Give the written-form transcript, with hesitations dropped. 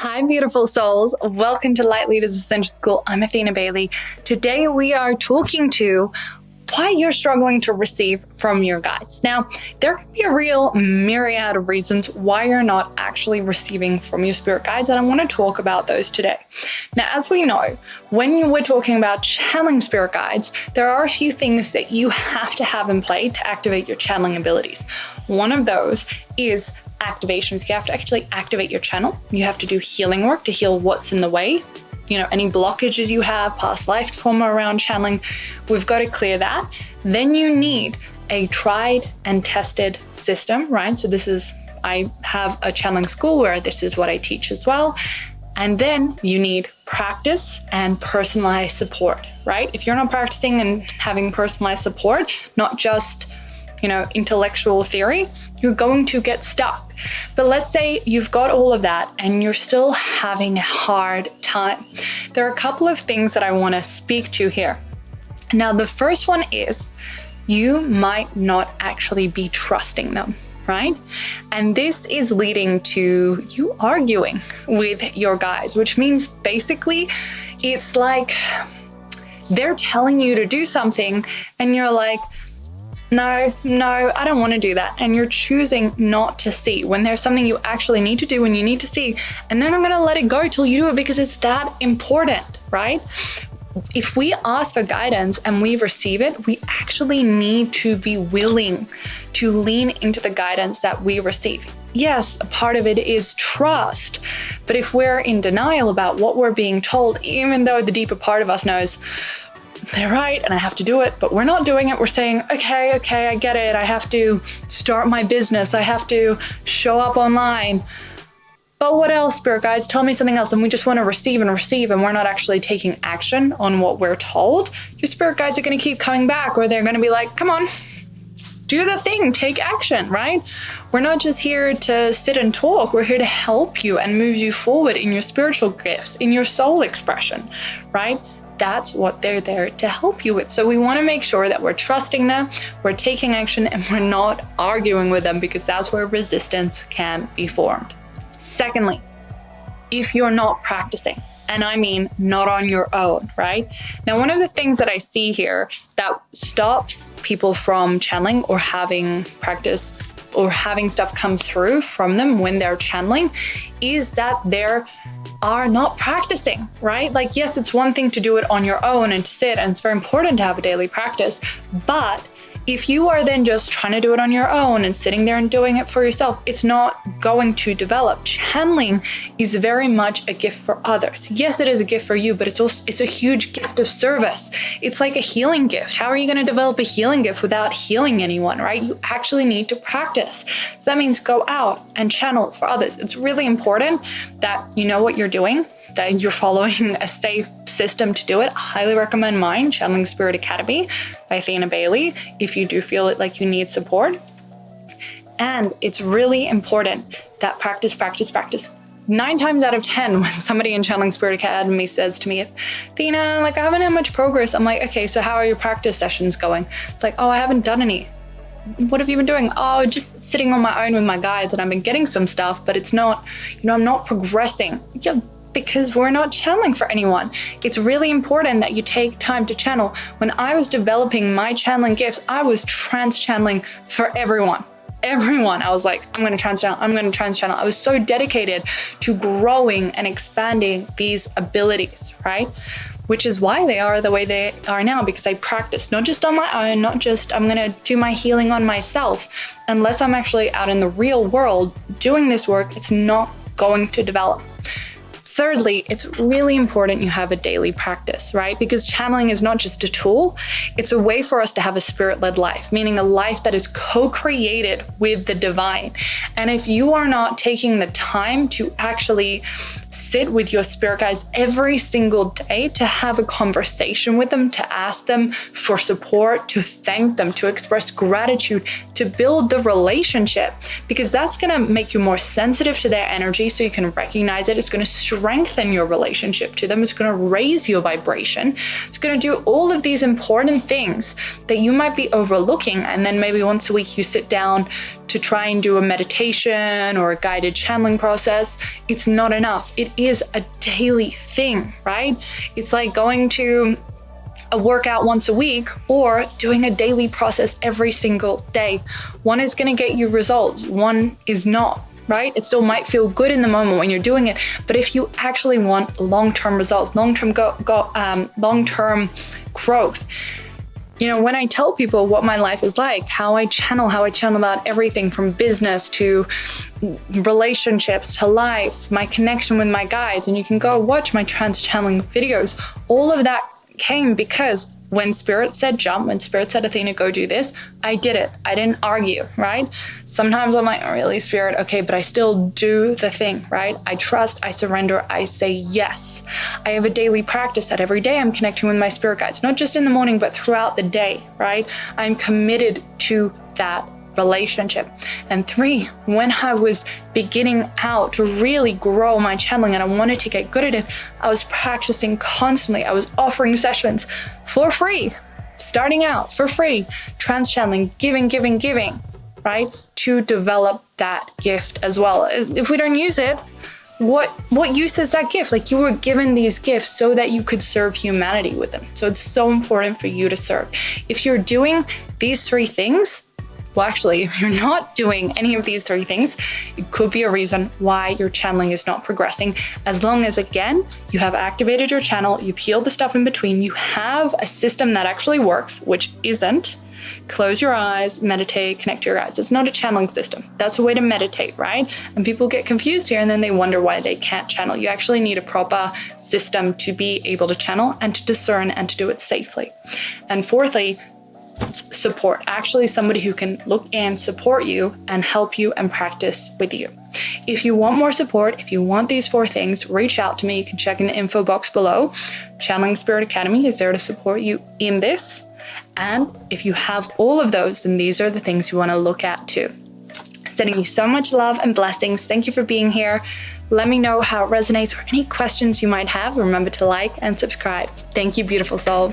Hi, beautiful souls. Welcome to Light Leaders Essential School. I'm Athena Bailey. Today we are talking to why you're struggling to receive from your guides. Now, there can be a real myriad of reasons why you're not actually receiving from your spirit guides, and I want to talk about those today. Now, as we know, when we're talking about channeling spirit guides, there are a few things that you have to have in play to activate your channeling abilities. One of those is activations. You have to actually activate your channel. You have to do healing work to heal what's in the way. Any blockages you have, past life trauma around channeling, we've got to clear that. Then you need a tried and tested system, right? So I have a channeling school where this is what I teach as well. And then you need practice and personalized support, right? If you're not practicing and having personalized support, not just intellectual theory, you're going to get stuck. But let's say you've got all of that and you're still having a hard time. There are a couple of things that I want to speak to here. Now, the first one is you might not actually be trusting them, right? And this is leading to you arguing with your guides, which means basically it's like they're telling you to do something and you're like, no, I don't want to do that. And you're choosing not to see when there's something you actually need to do and you need to see. And then I'm going to let it go till you do it because it's that important, right? If we ask for guidance and we receive it, we actually need to be willing to lean into the guidance that we receive. Yes, a part of it is trust. But if we're in denial about what we're being told, even though the deeper part of us knows, they're right and I have to do it, but we're not doing it. We're saying, okay, I get it. I have to start my business. I have to show up online. But what else, spirit guides? Tell me something else. And we just want to receive and we're not actually taking action on what we're told. Your spirit guides are going to keep coming back, or they're going to be like, come on, do the thing, take action, right? We're not just here to sit and talk. We're here to help you and move you forward in your spiritual gifts, in your soul expression, right? That's what they're there to help you with. So we want to make sure that we're trusting them, we're taking action, and we're not arguing with them, because that's where resistance can be formed. Secondly, if you're not practicing, and I mean not on your own, right? Now, one of the things that I see here that stops people from channeling or having practice or having stuff come through from them when they're channeling is that they're not practicing, right? Like, yes, it's one thing to do it on your own and to sit, and it's very important to have a daily practice. But if you are then just trying to do it on your own and sitting there and doing it for yourself, it's not going to develop. Channeling is very much a gift for others. Yes, it is a gift for you, but it's a huge gift of service. It's like a healing gift. How are you going to develop a healing gift without healing anyone, right? You actually need to practice. So that means go out and channel for others. It's really important that you know what you're doing, that you're following a safe system to do it. I highly recommend mine, Channeling Spirit Academy by Athena Bailey, if you do feel it like you need support. And it's really important that practice. 9 times out of 10, when somebody in Channeling Spirit Academy says to me, Athena, I haven't had much progress. I'm like, okay, so how are your practice sessions going? It's like, I haven't done any. What have you been doing? Just sitting on my own with my guides, and I've been getting some stuff, but it's not, I'm not progressing. Yeah, because we're not channeling for anyone. It's really important that you take time to channel. When I was developing my channeling gifts, I was trans-channeling for everyone. I was like, I'm going to trans-channel. I was so dedicated to growing and expanding these abilities, right? Which is why they are the way they are now, because I practice, not just on my own, not just I'm going to do my healing on myself. Unless I'm actually out in the real world doing this work, it's not going to develop. Thirdly, it's really important you have a daily practice, right? Because channeling is not just a tool, it's a way for us to have a spirit-led life, meaning a life that is co-created with the divine. And if you are not taking the time to actually sit with your spirit guides every single day, to have a conversation with them, to ask them for support, to thank them, to express gratitude, to build the relationship, because that's going to make you more sensitive to their energy so you can recognize it. It's going to strengthen your relationship to them. It's going to raise your vibration. It's going to do all of these important things that you might be overlooking. And then maybe once a week you sit down to try and do a meditation or a guided channeling process, it's not enough. It is a daily thing, right? It's like going to a workout once a week or doing a daily process every single day. One is going to get you results, one is not, right? It still might feel good in the moment when you're doing it, but if you actually want long-term results, long-term growth, you know, when I tell people what my life is like, how I channel about everything from business to relationships to life, my connection with my guides, and you can go watch my trans-channeling videos, all of that came because when Spirit said jump, when Spirit said, Athena, go do this, I did it. I didn't argue, right? Sometimes I'm like, oh, really, Spirit? Okay, but I still do the thing, right? I trust, I surrender, I say yes. I have a daily practice that every day I'm connecting with my spirit guides, not just in the morning, but throughout the day, right? I'm committed to that relationship. And 3, when I was beginning out to really grow my channeling and I wanted to get good at it, I was practicing constantly. I was offering sessions for free, starting out for free, trans channeling, giving, right? To develop that gift as well. If we don't use it, what use is that gift? Like, you were given these gifts so that you could serve humanity with them. So it's so important for you to serve. If you're doing these 3 things, well, actually, if you're not doing any of these 3 things, it could be a reason why your channeling is not progressing. As long as, again, you have activated your channel, you've healed the stuff in between, you have a system that actually works, which isn't close your eyes, meditate, connect to your guides. It's not a channeling system. That's a way to meditate, right? And people get confused here and then they wonder why they can't channel. You actually need a proper system to be able to channel and to discern and to do it safely. And 4thly, support, actually somebody who can look and support you and help you and practice with you. If you want more support, if you want these 4 things, reach out to me. You can check in the info box below. Channeling Spirit Academy is there to support you in this. And if you have all of those, then these are the things you want to look at too. Sending you so much love and blessings. Thank you for being here. Let me know how it resonates or any questions you might have. Remember to like and subscribe. Thank you, beautiful soul.